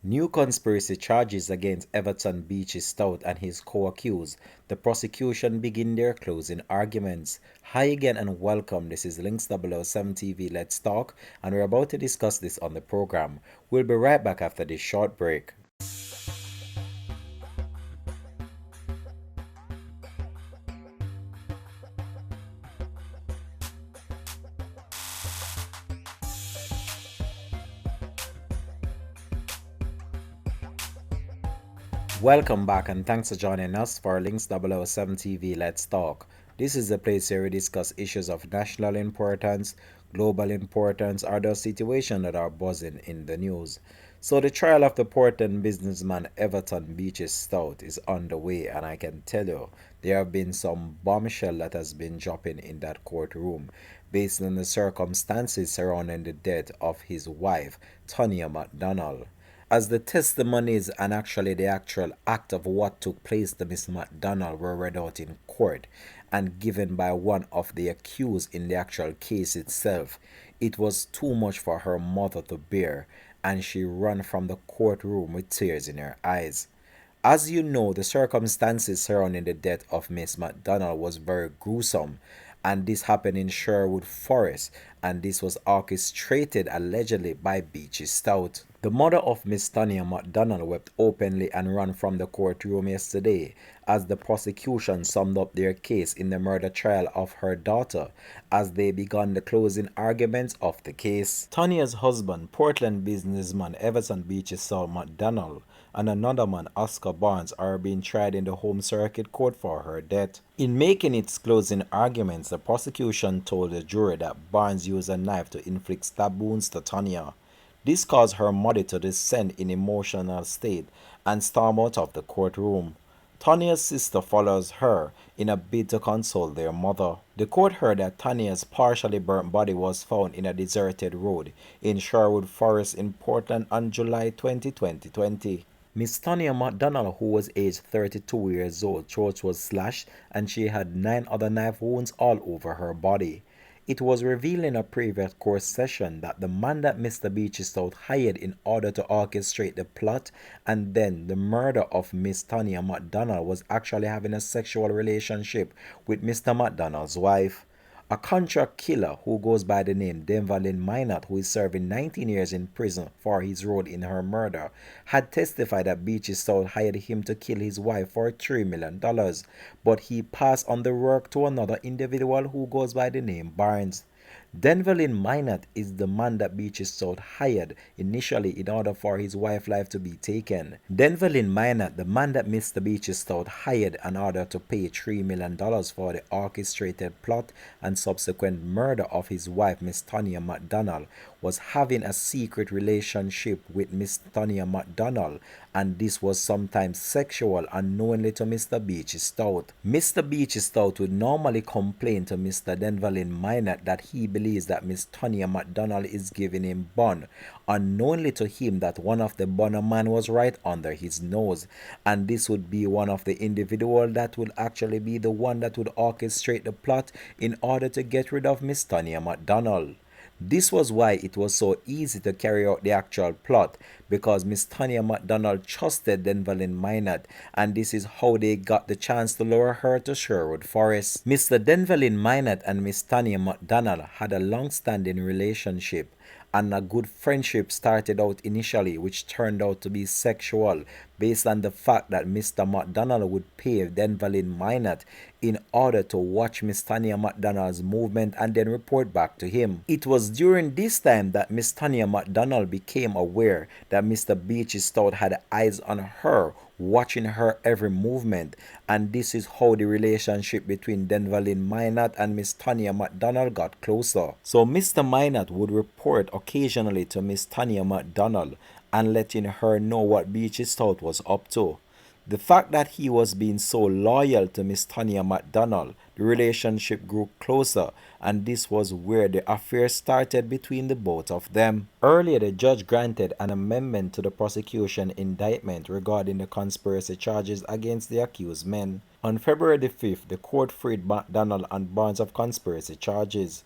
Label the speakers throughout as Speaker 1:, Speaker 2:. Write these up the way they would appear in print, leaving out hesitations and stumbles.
Speaker 1: New conspiracy charges against Everton Beachy Stout and his co-accused. The prosecution begin their closing arguments. Hi again and welcome. This is Links 007 TV Let's Talk, and we're about to discuss this on the program. We'll be right back after this short break. Welcome back and thanks for joining us for Links 007 TV Let's Talk. This is the place where we discuss issues of national importance, global importance, or those situations that are buzzing in the news. So the trial of the Portland businessman Everton Beachy Stout is underway, and I can tell you there have been some bombshell that has been dropping in that courtroom based on the circumstances surrounding the death of his wife, Tonya McDonald. As the testimonies and actually the actual act of what took place to Miss McDonald were read out in court and given by one of the accused in the actual case itself, it was too much for her mother to bear, and she ran from the courtroom with tears in her eyes. As you know, the circumstances surrounding the death of Miss McDonald was very gruesome, and this happened in Sherwood Forest, and this was orchestrated allegedly by Beachy Stout. The mother of Miss Tonya McDonald wept openly and ran from the courtroom yesterday as the prosecution summed up their case in the murder trial of her daughter as they began the closing arguments of the case. Tonya's husband, Portland businessman Everton Beachy Stout McDonald, and another man, Oscar Barnes, are being tried in the Home Circuit Court for her death. In making its closing arguments, the prosecution told the jury that Barnes used a knife to inflict stab wounds to Tonya. This caused her mother to descend in emotional state and storm out of the courtroom. Tonya's sister follows her in a bid to console their mother. The court heard that Tonya's partially burnt body was found in a deserted road in Sherwood Forest in Portland on July 20, 2020. Miss Tonya McDonald, who was aged 32 years old, throat was slashed and she had 9 other knife wounds all over her body. It was revealed in a previous court session that the man that Mr. Beachy Stout hired in order to orchestrate the plot and then the murder of Miss Tonya McDonald was actually having a sexual relationship with Mr. McDonald's wife. A contract killer who goes by the name Denverlin Minot, who is serving 19 years in prison for his role in her murder, had testified that Beachy Stout hired him to kill his wife for $3 million, but he passed on the work to another individual who goes by the name Barnes. Denverlin Minot is the man that Beachy Stout hired initially in order for his wife's life to be taken. Denverlin Minot, the man that Mr. Beachy Stout hired in order to pay $3 million for the orchestrated plot and subsequent murder of his wife, Miss Tonya McDonald, was having a secret relationship with Miss Tonya McDonald, and this was sometimes sexual unknowingly to Mr. Beachy Stout. Mr. Beachy Stout would normally complain to Mr. Denverlin Minot that he believes that Miss Tonya McDonald is giving him bun, unknowingly to him that one of the bunner man was right under his nose, and this would be one of the individual that would actually be the one that would orchestrate the plot in order to get rid of Miss Tonya McDonald. This was why it was so easy to carry out the actual plot, because Miss Tonya McDonald trusted Denverlin Minot, and this is how they got the chance to lure her to Sherwood Forest. Mr. Denverlin Minot and Miss Tonya McDonald had a long-standing relationship, and a good friendship started out initially, which turned out to be sexual based on the fact that Mr. McDonald would pay Denverlin Minot in order to watch Miss Tonya McDonald's movement and then report back to him. It was during this time that Miss Tonya McDonald became aware that Mr. Beachy Stout had eyes on her, watching her every movement, and this is how the relationship between Denverlin Minot and Miss Tonya McDonald got closer. So Mr. Minot would report occasionally to Miss Tonya McDonald and letting her know what Beachy Stout was up to. The fact that he was being so loyal to Miss Tonya McDonald, the relationship grew closer, and this was where the affair started between the both of them. Earlier, the judge granted an amendment to the prosecution indictment regarding the conspiracy charges against the accused men. On February the 5th, the court freed McDonald and Barnes of conspiracy charges.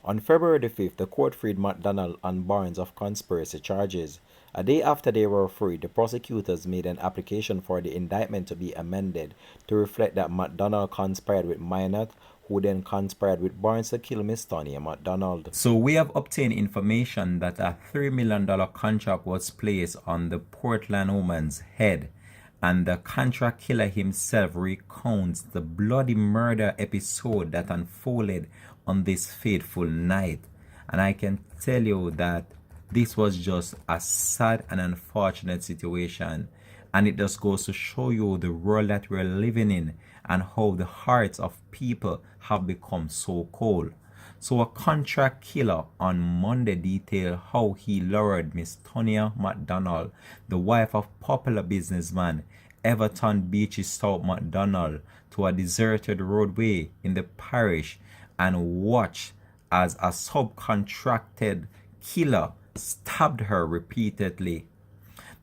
Speaker 1: A day after they were freed, the prosecutors made an application for the indictment to be amended to reflect that McDonald conspired with Minot, who then conspired with Barnes to kill Miss Tonya McDonald. So we have obtained information that a $3 million contract was placed on the Portland woman's head, and the contract killer himself recounts the bloody murder episode that unfolded on this fateful night. And I can tell you that this was just a sad and unfortunate situation, and it just goes to show you the world that we're living in and how the hearts of people have become so cold. So a contract killer on Monday detailed how he lured Miss Tonya McDonald, the wife of popular businessman Everton Beachy Stout McDonald, to a deserted roadway in the parish and watched as a subcontracted killer stabbed her repeatedly.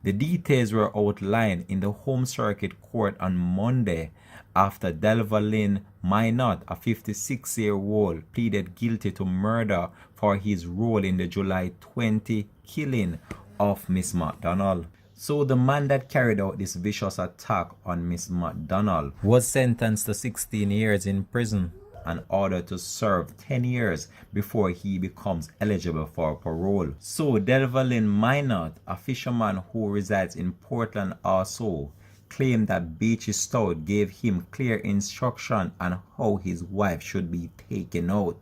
Speaker 1: The details were outlined in the Home Circuit Court on Monday after Delvalin Minot, a 56-year-old, pleaded guilty to murder for his role in the July 20 killing of Miss McDonald. So the man that carried out this vicious attack on Miss McDonald was sentenced to 16 years in prison and ordered to serve 10 years before he becomes eligible for parole. So Delvalin Minot, a fisherman who resides in Portland also, claimed that Beachy Stout gave him clear instruction on how his wife should be taken out.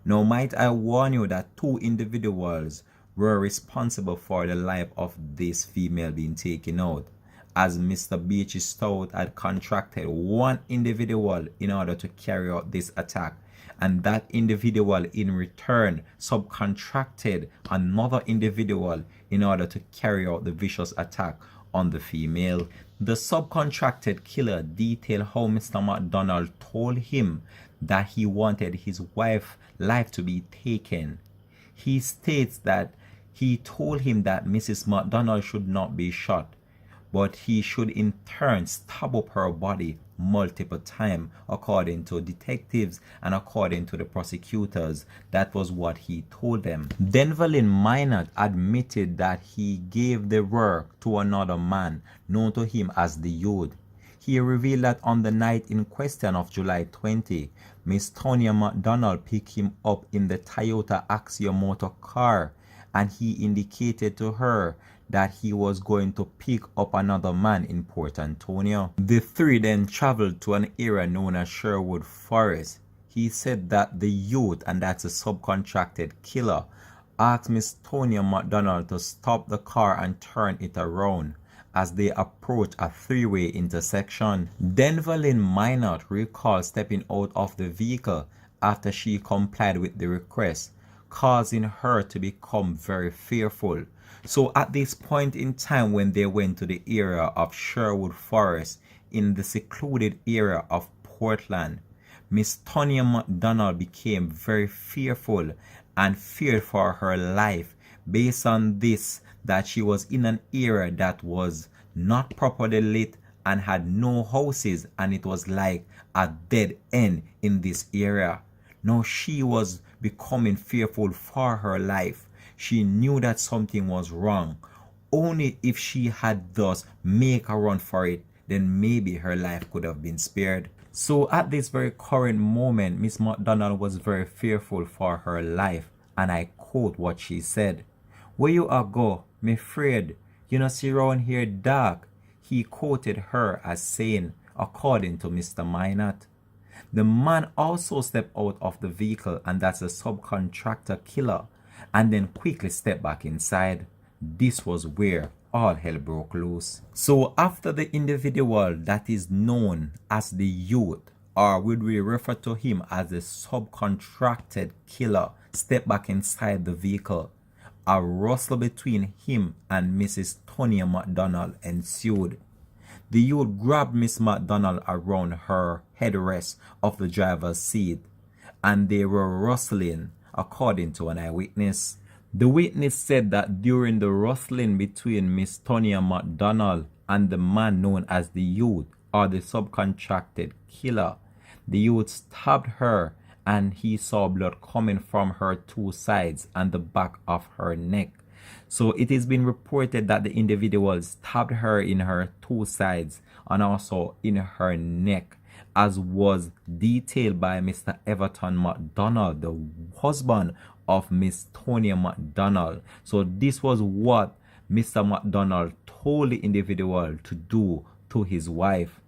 Speaker 1: Now might I warn you that two individuals were responsible for the life of this female being taken out, as Mr. Beachy Stout had contracted one individual in order to carry out this attack, and that individual in return subcontracted another individual in order to carry out the vicious attack on the female. The subcontracted killer detailed how Mr. McDonald told him that he wanted his wife's life to be taken. He states that he told him that Mrs. McDonald should not be shot, but he should in turn stab up her body multiple times, according to detectives and according to the prosecutors. That was what he told them. Delvalin Minot admitted that he gave the work to another man known to him as the Youth. He revealed that on the night in question of July 20, Miss Tonya McDonald picked him up in the Toyota Axia motor car, and he indicated to her that he was going to pick up another man in Port Antonio. The three then traveled to an area known as Sherwood Forest. He said that the Youth, and that's a subcontracted killer, asked Miss Tonya McDonald to stop the car and turn it around as they approached a three-way intersection. Delvalin Minot recalled stepping out of the vehicle after she complied with the request, causing her to become very fearful. So at this point in time, when they went to the area of Sherwood Forest in the secluded area of Portland, Miss Tonya McDonald became very fearful and feared for her life based on this, that she was in an area that was not properly lit and had no houses, and it was like a dead end in this area. Now she was becoming fearful for her life. She knew that something was wrong. Only if she had thus make a run for it, then maybe her life could have been spared. So at this very current moment, Miss McDonald was very fearful for her life, and I quote what she said: "Where you are go, me afraid, you know see round here dark." He quoted her as saying, according to Mr. Minot. The man also stepped out of the vehicle, and that's a subcontractor killer, and then quickly stepped back inside. This was where all hell broke loose. So after the individual that is known as the Youth, or would we refer to him as the subcontracted killer, stepped back inside the vehicle, a rustle between him and Mrs. Tonya McDonald ensued. The Youth grabbed Miss McDonald around her headrest of the driver's seat, and they were rustling, according to an eyewitness. The witness said that during the rustling between Miss Tonya McDonald and the man known as the Youth, or the subcontracted killer, the Youth stabbed her, and he saw blood coming from her two sides and the back of her neck, So it has been reported that the individual stabbed her in her two sides and also in her neck, as was detailed by Mr. Everton McDonald, the husband of Miss Tonya McDonald. So this was what Mr. McDonald told the individual to do to his wife.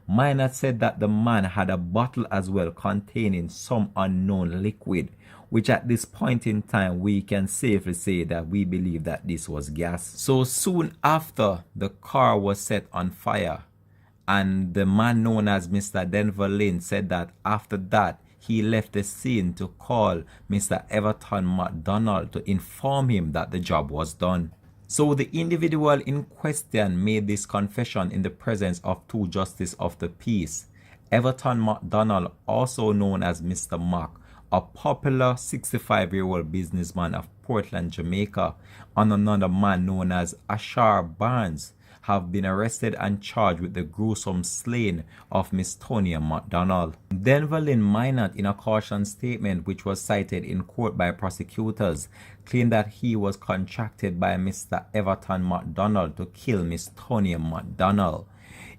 Speaker 1: Minor said that the man had a bottle as well containing some unknown liquid, which at this point in time we can safely say that we believe that this was gas. So soon after, the car was set on fire, and the man known as Mr. Denver Lynn said that after that he left the scene to call Mr. Everton McDonald to inform him that the job was done. So the individual in question made this confession in the presence of two justices of the peace, Everton McDonald, also known as Mr. Mac, a popular 65-year-old businessman of Portland, Jamaica, and another man known as Ashar Barnes, have been arrested and charged with the gruesome slaying of Miss Tonya McDonald. Denver Lynn Minot, in a caution statement which was cited in court by prosecutors, claimed that he was contracted by Mr. Everton McDonald to kill Miss Tonya McDonald.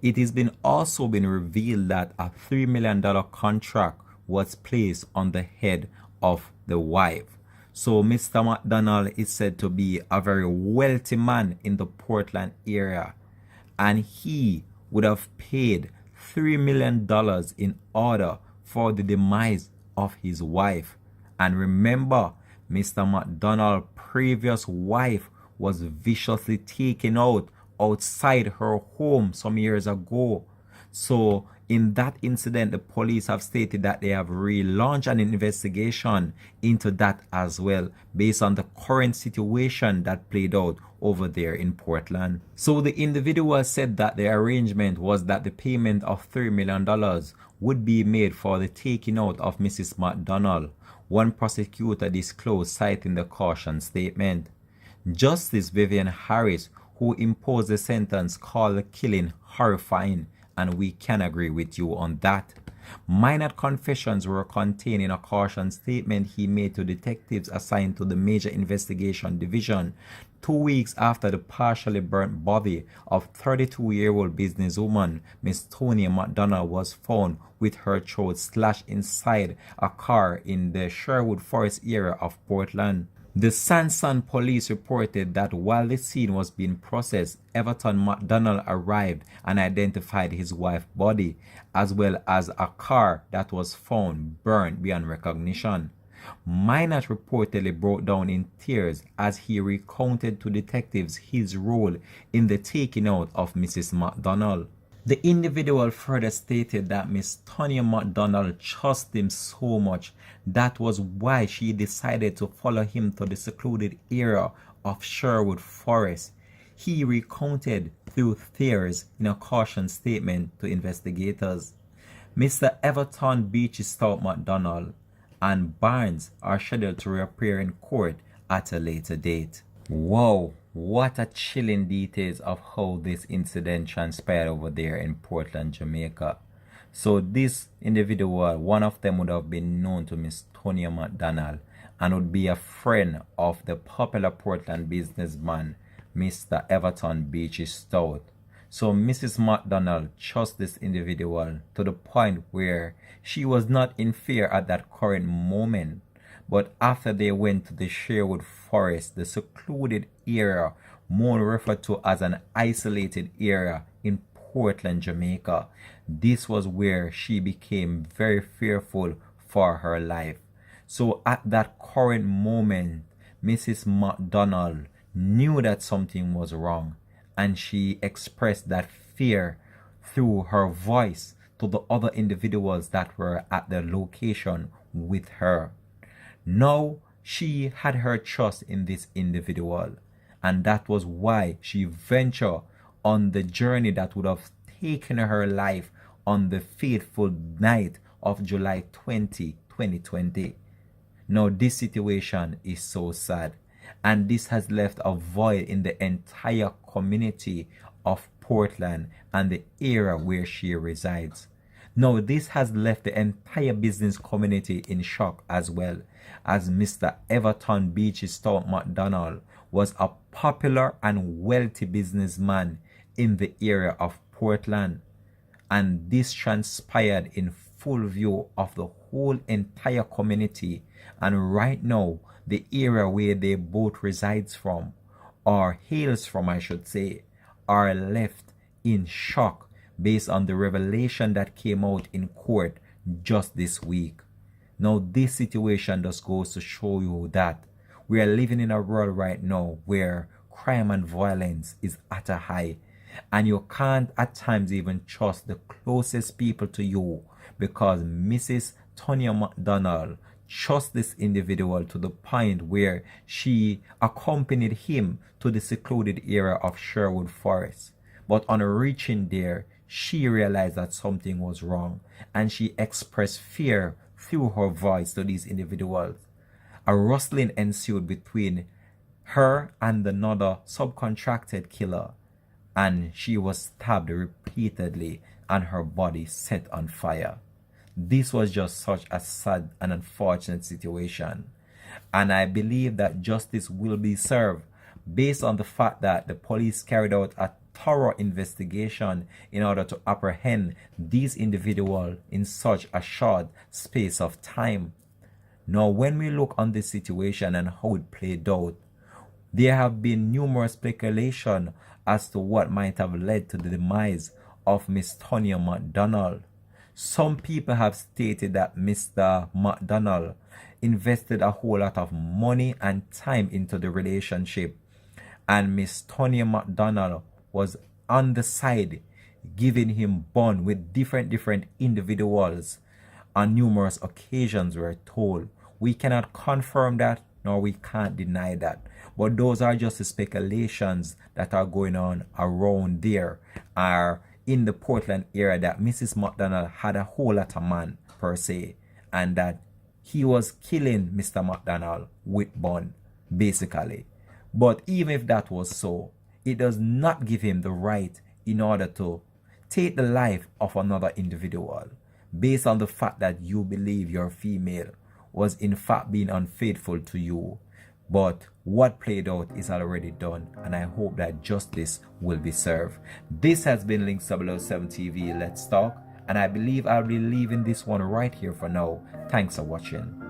Speaker 1: It has also been revealed that a $3 million contract was placed on the head of the wife. So Mr. McDonald is said to be a very wealthy man in the Portland area, and he would have paid $3 million in order for the demise of his wife. And remember, Mr. McDonald's previous wife was viciously taken out outside her home some years ago. So in that incident, the police have stated that they have relaunched an investigation into that as well, based on the current situation that played out over there in Portland. So the individual said that the arrangement was that the payment of $3 million would be made for the taking out of Mrs. McDonald. One prosecutor disclosed, citing the caution statement. Justice Vivian Harris, who imposed the sentence, called the killing horrifying, and we can agree with you on that. Minor confessions were contained in a caution statement he made to detectives assigned to the Major Investigation Division 2 weeks after the partially burnt body of 32-year-old businesswoman Miss Tonya McDonald was found with her throat slashed inside a car in the Sherwood Forest area of Portland. The Sanson police reported that while the scene was being processed, Everton McDonald arrived and identified his wife's body, as well as a car that was found burned beyond recognition. Minot reportedly broke down in tears as he recounted to detectives his role in the taking out of Mrs. McDonald. The individual further stated that Miss Tonya McDonald trusted him so much that was why she decided to follow him to the secluded area of Sherwood Forest. He recounted through tears in a caution statement to investigators. Mr. Everton Beachy Stout McDonald and Barnes are scheduled to reappear in court at a later date. Wow, what a chilling details of how this incident transpired over there in Portland, Jamaica. So this individual, one of them would have been known to Miss Tonya McDonald and would be a friend of the popular Portland businessman, Mr. Everton Beachy Stout. So Mrs. McDonald trusts this individual to the point where she was not in fear at that current moment. But after they went to the Sherwood Forest, the secluded area, more referred to as an isolated area in Portland, Jamaica, this was where she became very fearful for her life. So at that current moment, Mrs. McDonald knew that something was wrong, and she expressed that fear through her voice to the other individuals that were at the location with her. Now she had her trust in this individual, and that was why she ventured on the journey that would have taken her life on the fateful night of July 20, 2020. Now this situation is so sad, and this has left a void in the entire community of Portland and the area where she resides. Now this has left the entire business community in shock, as well as Mr. Everton Beachy Stout McDonald was a popular and wealthy businessman in the area of Portland, and this transpired in full view of the whole entire community. And right now, the area where they both resides from, or hails from I should say, are left in shock based on the revelation that came out in court just this week. Now this situation just goes to show you that we are living in a world right now where crime and violence is at a high, and you can't at times even trust the closest people to you, because Mrs. Tonya McDonald trusts this individual to the point where she accompanied him to the secluded area of Sherwood Forest. But on reaching there, she realized that something was wrong, and she expressed fear through her voice to these individuals. A rustling ensued between her and another subcontracted killer, and she was stabbed repeatedly and her body set on fire. This was just such a sad and unfortunate situation, and I believe that justice will be served based on the fact that the police carried out a thorough investigation in order to apprehend these individuals in such a short space of time. Now, when we look on this situation and how it played out, there have been numerous speculation as to what might have led to the demise of Miss Tonya McDonald. Some people have stated that Mr. McDonald invested a whole lot of money and time into the relationship, and Miss Tonya McDonald was on the side giving him bond with different individuals on numerous occasions, we're told. We cannot confirm that, nor we can't deny that, but those are just the speculations that are going on around there, are in the Portland area, that Mrs. McDonald had a whole lot of man per se, and that he was killing Mr. McDonald with bun basically. But even if that was so, it does not give him the right in order to take the life of another individual based on the fact that you believe your female was in fact being unfaithful to you. But what played out is already done, and I hope that justice will be served. This has been Links 007 TV. Let's talk, and I believe I'll be leaving this one right here for now. Thanks for watching.